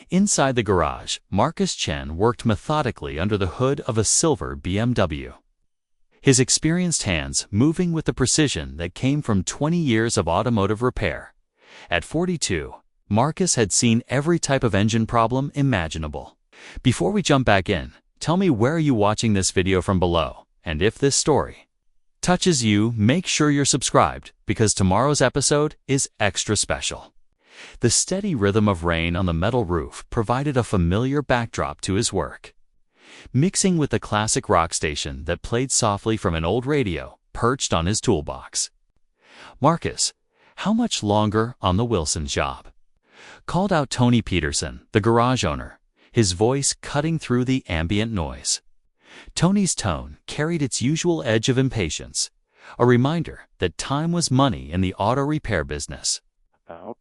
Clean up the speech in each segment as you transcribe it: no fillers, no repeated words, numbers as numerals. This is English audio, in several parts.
Inside the garage, Marcus Chen worked methodically under the hood of a silver BMW. His experienced hands moving with the precision that came from 20 years of automotive repair. At 42, Marcus had seen every type of engine problem imaginable. Before we jump back in, tell me where are you watching this video from below, and if this story touches you, make sure you're subscribed because tomorrow's episode is extra special. The steady rhythm of rain on the metal roof provided a familiar backdrop to his work, mixing with the classic rock station that played softly from an old radio perched on his toolbox. "Marcus, how much longer on the Wilson job?" called out Tony Peterson, the garage owner, his voice cutting through the ambient noise. Tony's tone carried its usual edge of impatience, a reminder that time was money in the auto repair business. About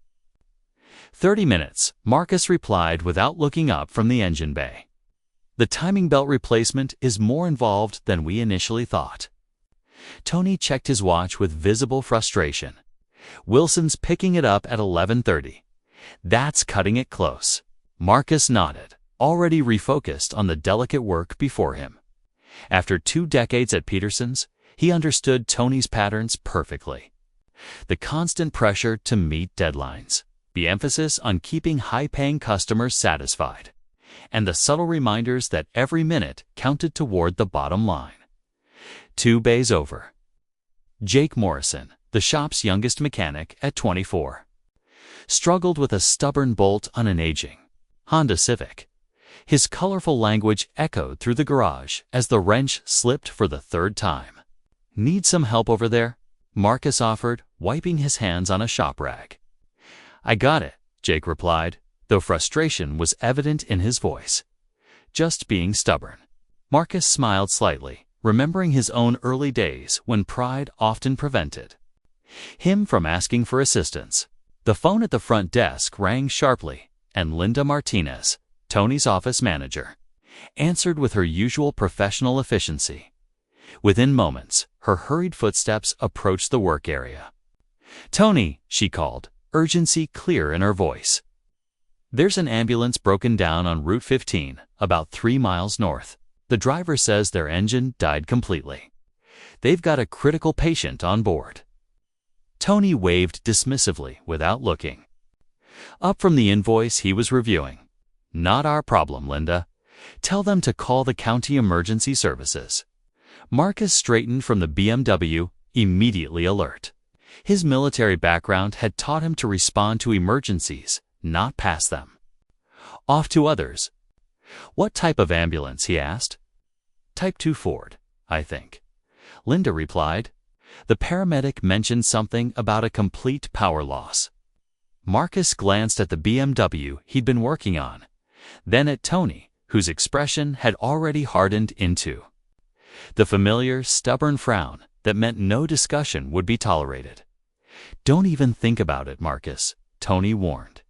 30 minutes, Marcus replied without looking up from the engine bay. "The timing belt replacement is more involved than we initially thought." Tony checked his watch with visible frustration. "Wilson's picking it up at 11:30. That's cutting it close." Marcus nodded, already refocused on the delicate work before him. After 2 decades at Peterson's, he understood Tony's patterns perfectly. The constant pressure to meet deadlines, the emphasis on keeping high-paying customers satisfied, and the subtle reminders that every minute counted toward the bottom line. 2 bays over. Jake Morrison, the shop's youngest mechanic at 24, struggled with a stubborn bolt on an aging Honda Civic. His colorful language echoed through the garage as the wrench slipped for the 3rd time. "Need some help over there?" Marcus offered, wiping his hands on a shop rag. "I got it," Jake replied, though frustration was evident in his voice. "Just being stubborn." Marcus smiled slightly, remembering his own early days when pride often prevented him from asking for assistance. The phone at the front desk rang sharply, and Linda Martinez, Tony's office manager, answered with her usual professional efficiency. Within moments, her hurried footsteps approached the work area. "Tony," she called, urgency clear in her voice. "There's an ambulance broken down on Route 15, about 3 miles north. The driver says their engine died completely. They've got a critical patient on board." Tony waved dismissively without looking up from the invoice he was reviewing. "Not our problem, Linda. Tell them to call the county emergency services." Marcus straightened from the BMW, immediately alert. His military background had taught him to respond to emergencies, not pass them off to others. "What type of ambulance?" he asked. "Type 2 Ford, I think," Linda replied. The paramedic mentioned something about a complete power loss. Marcus glanced at the BMW he'd been working on, then at Tony, whose expression had already hardened into the familiar, stubborn frown that meant no discussion would be tolerated. "Don't even think about it, Marcus," Tony warned.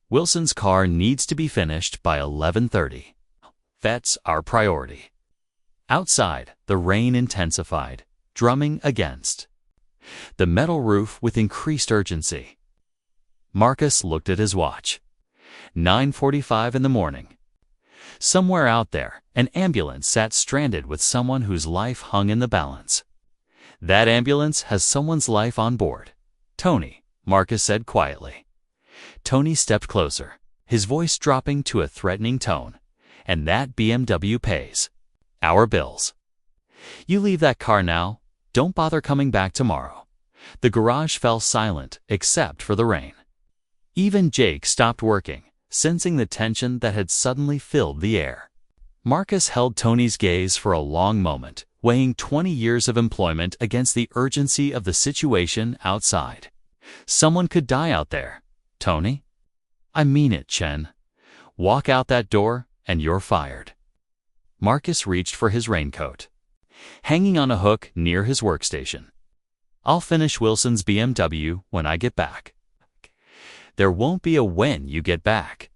"Wilson's car needs to be finished by 11:30. That's our priority." Outside, the rain intensified, drumming against the metal roof with increased urgency. Marcus looked at his watch. 9:45 in the morning. Somewhere out there, an ambulance sat stranded with someone whose life hung in the balance. "That ambulance has someone's life on board, Tony," Marcus said quietly. Tony stepped closer, his voice dropping to a threatening tone. "And that BMW pays our bills. You leave that car now. Don't bother coming back tomorrow." The garage fell silent except for the rain. Even Jake stopped working, sensing the tension that had suddenly filled the air. Marcus held Tony's gaze for a long moment, weighing 20 years of employment against the urgency of the situation outside. "Someone could die out there, Tony." "I mean it, Chen. Walk out that door and you're fired." Marcus reached for his raincoat, hanging on a hook near his workstation. "I'll finish Wilson's BMW when I get back." "There won't be a when you get back,"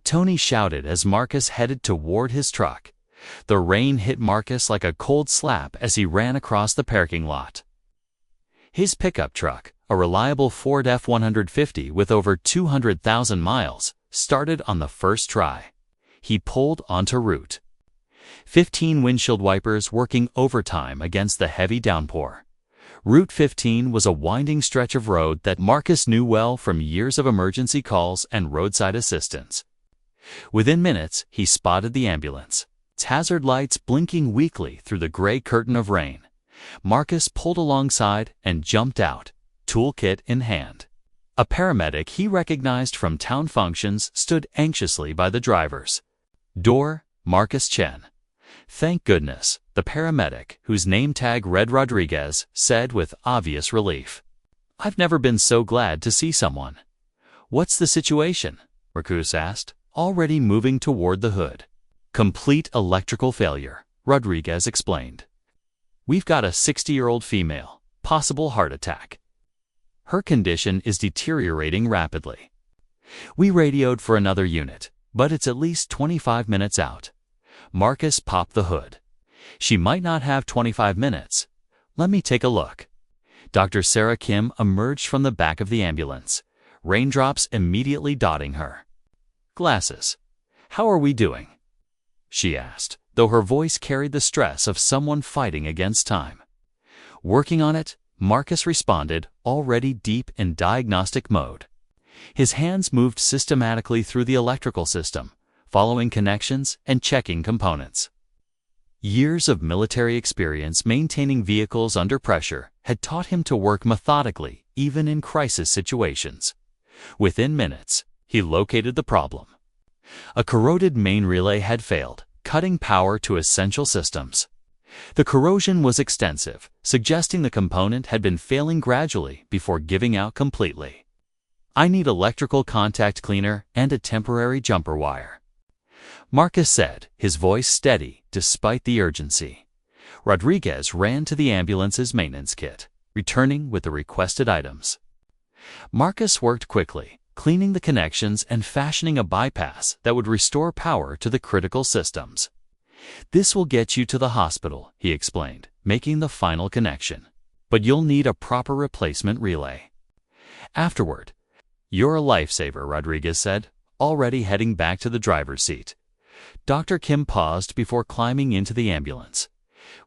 Tony shouted as Marcus headed toward his truck. The rain hit Marcus like a cold slap as he ran across the parking lot. His pickup truck, a reliable Ford F-150 with over 200,000 miles, started on the first try. He pulled onto route. 15 windshield wipers working overtime against the heavy downpour. Route 15 was a winding stretch of road that Marcus knew well from years of emergency calls and roadside assistance. Within minutes, he spotted the ambulance, its hazard lights blinking weakly through the gray curtain of rain. Marcus pulled alongside and jumped out, toolkit in hand. A paramedic he recognized from town functions stood anxiously by the driver's door. Marcus Chen. Thank goodness, the paramedic, whose name tag read Rodriguez, said with obvious relief. I've never been so glad to see someone. What's the situation? Marcus asked, already moving toward the hood. Complete electrical failure, Rodriguez explained. We've got a 60-year-old female, possible heart attack. Her condition is deteriorating rapidly. We radioed for another unit, but it's at least 25 minutes out. Marcus popped the hood. She might not have 25 minutes. Let me take a look. Dr. Sarah Kim emerged from the back of the ambulance, raindrops immediately dotting her. Glasses. How are we doing? She asked, though her voice carried the stress of someone fighting against time. Working on it, Marcus responded, already deep in diagnostic mode. His hands moved systematically through the electrical system, following connections and checking components. Years of military experience maintaining vehicles under pressure had taught him to work methodically, even in crisis situations. Within minutes, he located the problem. A corroded main relay had failed, cutting power to essential systems. The corrosion was extensive, suggesting the component had been failing gradually before giving out completely. I need electrical contact cleaner and a temporary jumper wire, Marcus said, his voice steady despite the urgency. Rodriguez ran to the ambulance's maintenance kit, returning with the requested items. Marcus worked quickly, cleaning the connections and fashioning a bypass that would restore power to the critical systems. This will get you to the hospital, he explained, making the final connection. But you'll need a proper replacement relay. Afterward, you're a lifesaver, Rodriguez said, already heading back to the driver's seat. Dr. Kim paused before climbing into the ambulance.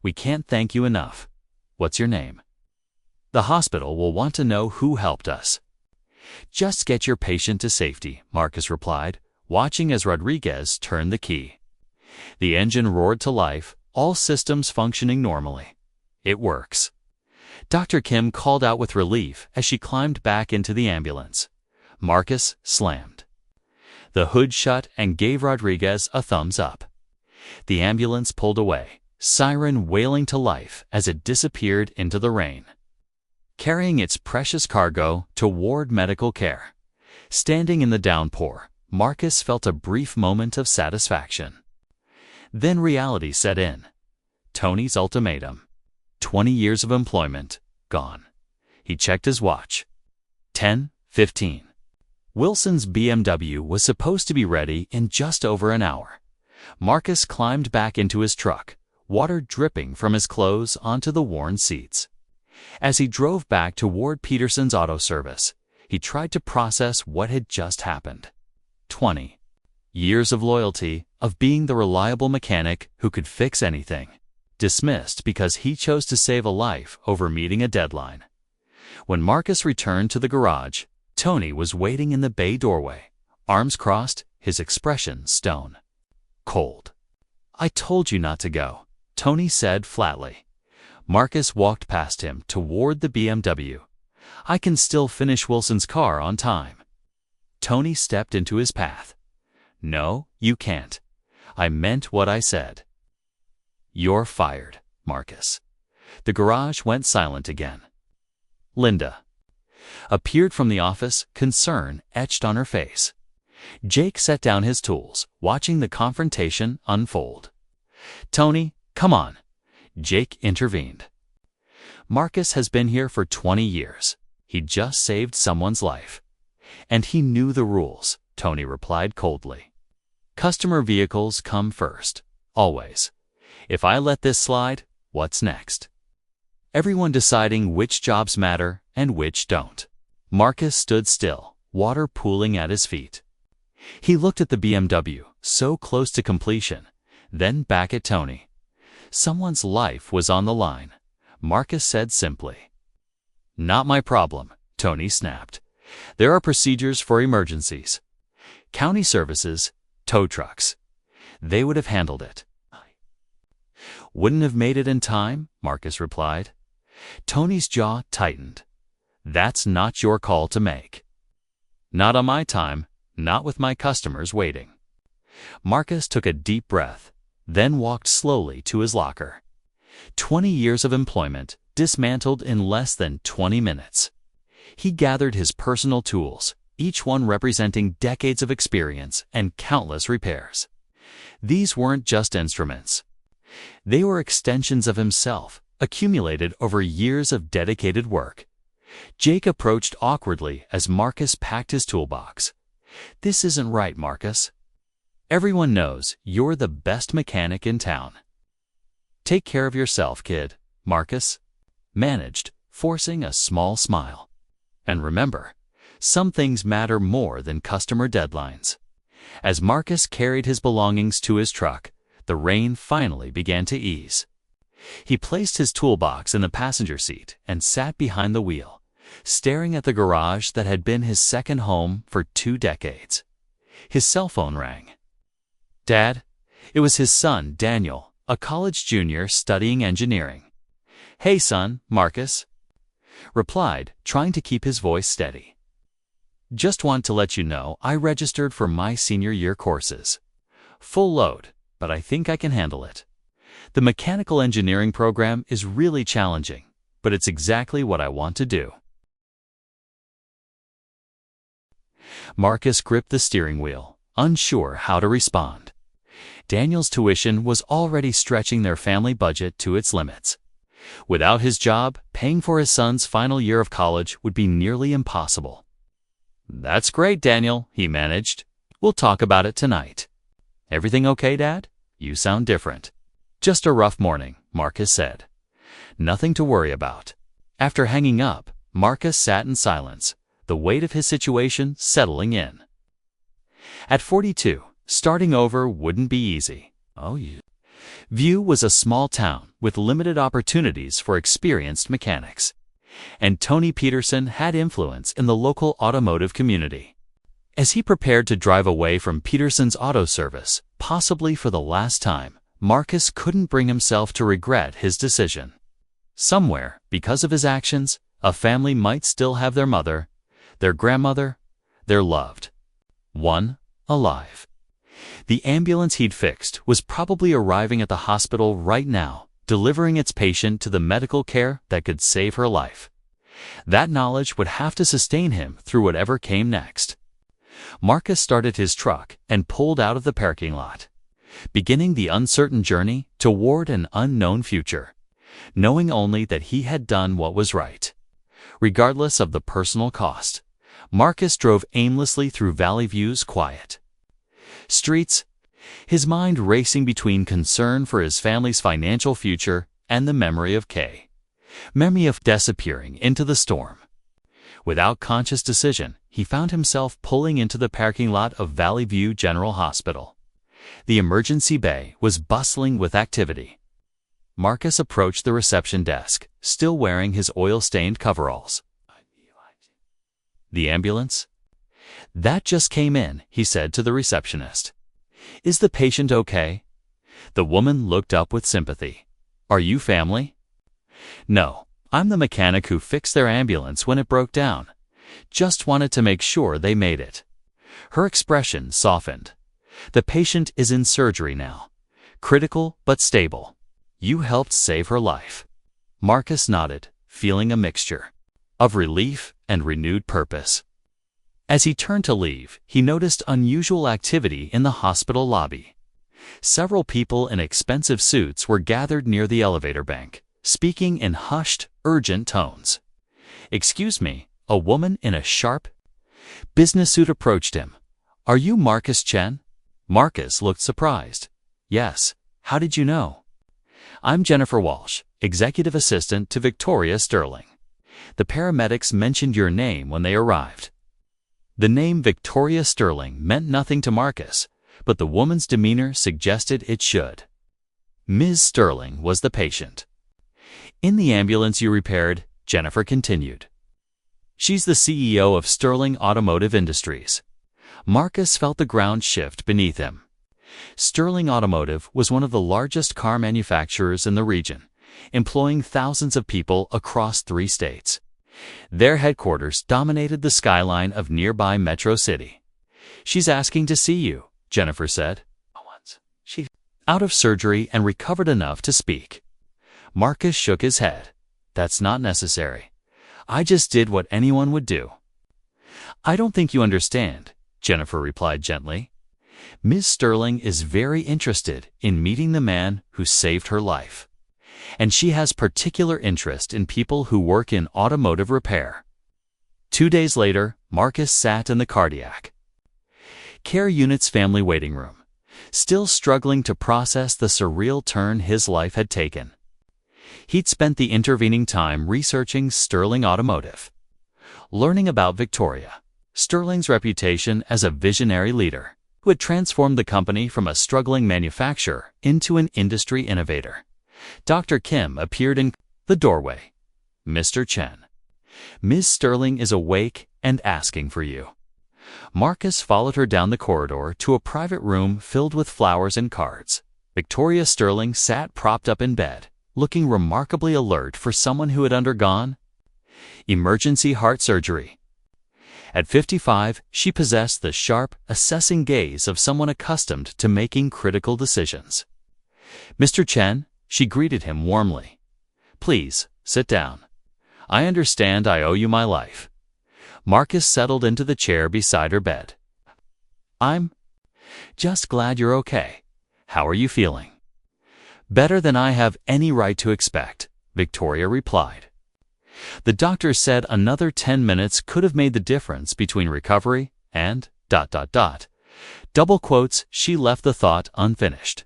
We can't thank you enough. What's your name? The hospital will want to know who helped us. Just get your patient to safety, Marcus replied, watching as Rodriguez turned the key. The engine roared to life, all systems functioning normally. It works. Dr. Kim called out with relief as she climbed back into the ambulance. Marcus slammed the hood shut and gave Rodriguez a thumbs up. The ambulance pulled away, siren wailing to life as it disappeared into the rain, carrying its precious cargo toward medical care. Standing in the downpour, Marcus felt a brief moment of satisfaction. Then reality set in. Tony's ultimatum. 20 years of employment, gone. He checked his watch. 10:15. Wilson's BMW was supposed to be ready in just over an hour. Marcus climbed back into his truck, water dripping from his clothes onto the worn seats. As he drove back toward Peterson's auto service, he tried to process what had just happened. 20 years of loyalty, of being the reliable mechanic who could fix anything, dismissed because he chose to save a life over meeting a deadline. When Marcus returned to the garage, Tony was waiting in the bay doorway, arms crossed, his expression stone cold. I told you not to go, Tony said flatly. Marcus walked past him toward the BMW. I can still finish Wilson's car on time. Tony stepped into his path. No, you can't. I meant what I said. You're fired, Marcus. The garage went silent again. Linda appeared from the office, concern etched on her face. Jake set down his tools, watching the confrontation unfold. Tony, come on, Jake intervened. Marcus has been here for 20 years. He just saved someone's life. And he knew the rules, Tony replied coldly. Customer vehicles come first, always. If I let this slide, what's next? Everyone deciding which jobs matter and which don't. Marcus stood still, water pooling at his feet. He looked at the BMW, so close to completion, then back at Tony. Someone's life was on the line, Marcus said simply. Not my problem, Tony snapped. There are procedures for emergencies. County services, tow trucks. They would have handled it. Wouldn't have made it in time, Marcus replied. Tony's jaw tightened. That's not your call to make. Not on my time, not with my customers waiting. Marcus took a deep breath, then walked slowly to his locker. 20 years of employment dismantled in less than 20 minutes. He gathered his personal tools, each one representing decades of experience and countless repairs. These weren't just instruments. They were extensions of himself, accumulated over years of dedicated work. Jake approached awkwardly as Marcus packed his toolbox. This isn't right, Marcus. Everyone knows you're the best mechanic in town. Take care of yourself, kid, Marcus managed, forcing a small smile. And remember, some things matter more than customer deadlines. As Marcus carried his belongings to his truck, the rain finally began to ease. He placed his toolbox in the passenger seat and sat behind the wheel, staring at the garage that had been his second home for 2 decades. His cell phone rang. Dad, it was his son, Daniel, a college junior studying engineering. Hey, son, Marcus replied, trying to keep his voice steady. Just want to let you know I registered for my senior year courses. Full load, but I think I can handle it. The mechanical engineering program is really challenging, but it's exactly what I want to do. Marcus gripped the steering wheel, unsure how to respond. Daniel's tuition was already stretching their family budget to its limits. Without his job, paying for his son's final year of college would be nearly impossible. That's great, Daniel, he managed. We'll talk about it tonight. Everything okay, Dad? You sound different. Just a rough morning, Marcus said. Nothing to worry about. After hanging up, Marcus sat in silence, the weight of his situation settling in. At 42, starting over wouldn't be easy. View was a small town with limited opportunities for experienced mechanics, and Tony Peterson had influence in the local automotive community. As he prepared to drive away from Peterson's auto service, possibly for the last time, Marcus couldn't bring himself to regret his decision. Somewhere, because of his actions, a family might still have their mother, their grandmother, their loved one, alive. The ambulance he'd fixed was probably arriving at the hospital right now, delivering its patient to the medical care that could save her life. That knowledge would have to sustain him through whatever came next. Marcus started his truck and pulled out of the parking lot, beginning the uncertain journey toward an unknown future, knowing only that he had done what was right. Regardless of the personal cost, Marcus drove aimlessly through Valley View's quiet streets, his mind racing between concern for his family's financial future and the memory of disappearing into the storm. Without conscious decision, he found himself pulling into the parking lot of Valley View General Hospital. The emergency bay was bustling with activity. Marcus approached the reception desk, still wearing his oil-stained coveralls. The ambulance? That just came in, he said to the receptionist. Is the patient okay? The woman looked up with sympathy. Are you family? No, I'm the mechanic who fixed their ambulance when it broke down. Just wanted to make sure they made it. Her expression softened. The patient is in surgery now. Critical but stable. You helped save her life. Marcus nodded, feeling a mixture of relief and renewed purpose. As he turned to leave, he noticed unusual activity in the hospital lobby. Several people in expensive suits were gathered near the elevator bank, speaking in hushed, urgent tones. Excuse me, a woman in a sharp business suit approached him. Are you Marcus Chen? Marcus looked surprised. Yes, how did you know? I'm Jennifer Walsh, executive assistant to Victoria Sterling. The paramedics mentioned your name when they arrived. The name Victoria Sterling meant nothing to Marcus, but the woman's demeanor suggested it should. Ms. Sterling was the patient. In the ambulance you repaired, Jennifer continued. She's the CEO of Sterling Automotive Industries. Marcus felt the ground shift beneath him. Sterling Automotive was one of the largest car manufacturers in the region, employing thousands of people across 3 states. Their headquarters dominated the skyline of nearby Metro City. She's asking to see you, Jennifer said. She's out of surgery and recovered enough to speak. Marcus shook his head. That's not necessary. I just did what anyone would do. I don't think you understand, Jennifer replied gently. Ms. Sterling is very interested in meeting the man who saved her life. And she has particular interest in people who work in automotive repair. 2 days later, Marcus sat in the cardiac care unit's family waiting room, still struggling to process the surreal turn his life had taken. He'd spent the intervening time researching Sterling Automotive, learning about Victoria, Sterling's reputation as a visionary leader who had transformed the company from a struggling manufacturer into an industry innovator. Dr. Kim appeared in the doorway. Mr. Chen, Ms. Sterling is awake and asking for you. Marcus followed her down the corridor to a private room filled with flowers and cards. Victoria Sterling sat propped up in bed, looking remarkably alert for someone who had undergone emergency heart surgery. At 55, she possessed the sharp, assessing gaze of someone accustomed to making critical decisions. Mr. Chen, she greeted him warmly. Please, sit down. I understand I owe you my life. Marcus settled into the chair beside her bed. I'm just glad you're okay. How are you feeling? Better than I have any right to expect, Victoria replied. The doctor said another 10 minutes could have made the difference between recovery and ... Double quotes, she left the thought unfinished.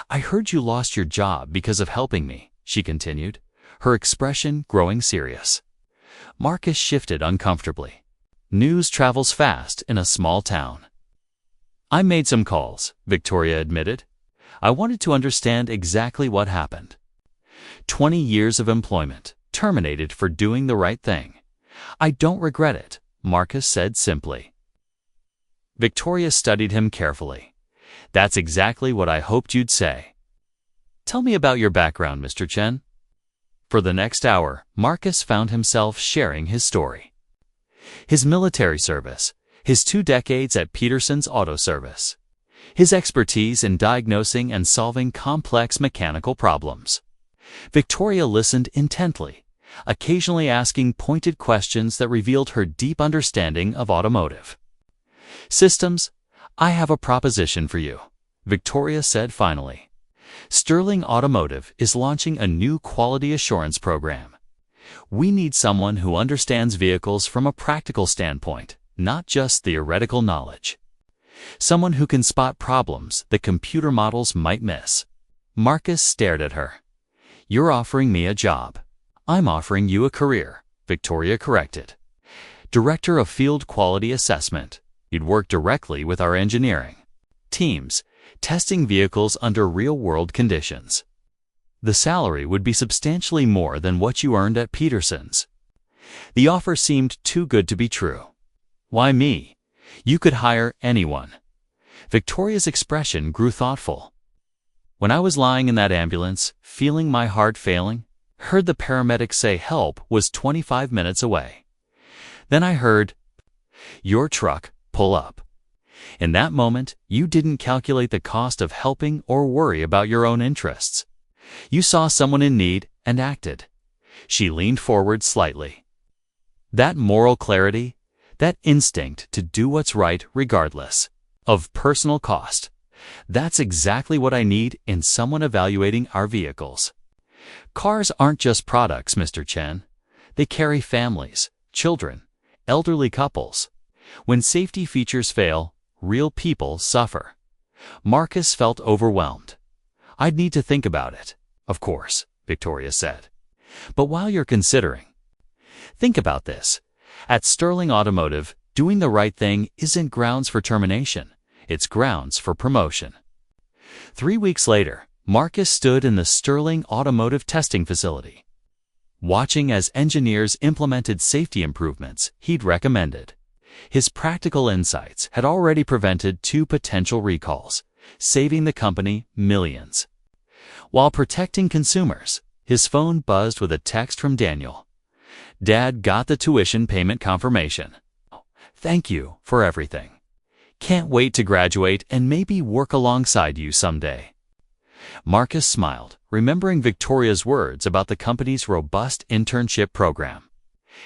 I heard you lost your job because of helping me, she continued, her expression growing serious. Marcus shifted uncomfortably. News travels fast in a small town. I made some calls, Victoria admitted. I wanted to understand exactly what happened. 20 years of employment, terminated for doing the right thing. I don't regret it, Marcus said simply. Victoria studied him carefully. That's exactly what I hoped you'd say. Tell me about your background, Mr. Chen. For the next hour, Marcus found himself sharing his story. His military service, his 2 decades at Peterson's Auto Service, his expertise in diagnosing and solving complex mechanical problems. Victoria listened intently, occasionally asking pointed questions that revealed her deep understanding of automotive systems. I have a proposition for you, Victoria said finally. Sterling Automotive is launching a new quality assurance program. We need someone who understands vehicles from a practical standpoint, not just theoretical knowledge. Someone who can spot problems that computer models might miss. Marcus stared at her. You're offering me a job. I'm offering you a career, Victoria corrected. Director of Field Quality Assessment. You'd work directly with our engineering teams, testing vehicles under real-world conditions. The salary would be substantially more than what you earned at Peterson's. The offer seemed too good to be true. Why me? You could hire anyone. Victoria's expression grew thoughtful. When I was lying in that ambulance, feeling my heart failing, heard the paramedic say help was 25 minutes away. Then I heard, your truck, pull up. In that moment, you didn't calculate the cost of helping or worry about your own interests. You saw someone in need and acted. She leaned forward slightly. That moral clarity, that instinct to do what's right regardless of personal cost, that's exactly what I need in someone evaluating our vehicles. Cars aren't just products, Mr. Chen. They carry families, children, elderly couples. When safety features fail, real people suffer. Marcus felt overwhelmed. I'd need to think about it, of course, Victoria said. But while you're considering, think about this. At Sterling Automotive, Doing the right thing isn't grounds for termination, it's grounds for promotion. 3 weeks later, Marcus stood in the Sterling automotive testing facility, watching as engineers implemented safety improvements he'd recommended. His practical insights had already prevented 2 potential recalls, saving the company millions. While protecting consumers, his phone buzzed with a text from Daniel. "Dad got the tuition payment confirmation. Thank you for everything. Can't wait to graduate and maybe work alongside you someday." Marcus smiled, remembering Victoria's words about the company's robust internship program.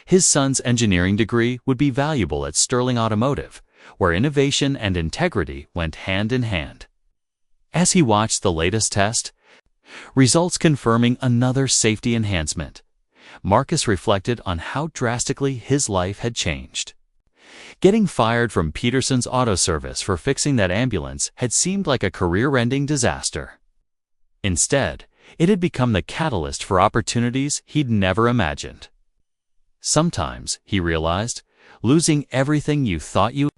His son's engineering degree would be valuable at Sterling Automotive, where innovation and integrity went hand in hand. As he watched the latest test, results confirming another safety enhancement, Marcus reflected on how drastically his life had changed. Getting fired from Peterson's auto service for fixing that ambulance had seemed like a career-ending disaster. Instead, it had become the catalyst for opportunities he'd never imagined. Sometimes, he realized, losing everything you thought you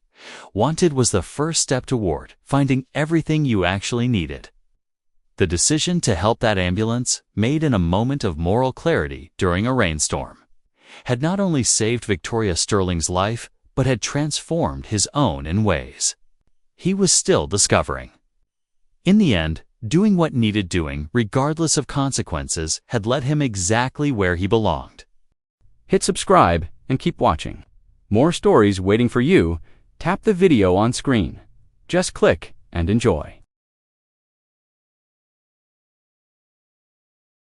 wanted was the first step toward finding everything you actually needed. The decision to help that ambulance, made in a moment of moral clarity during a rainstorm, had not only saved Victoria Sterling's life, but had transformed his own in ways he was still discovering. In the end, doing what needed doing, regardless of consequences, had led him exactly where he belonged. Hit subscribe and keep watching. More stories waiting for you. Tap the video on screen. Just click and enjoy.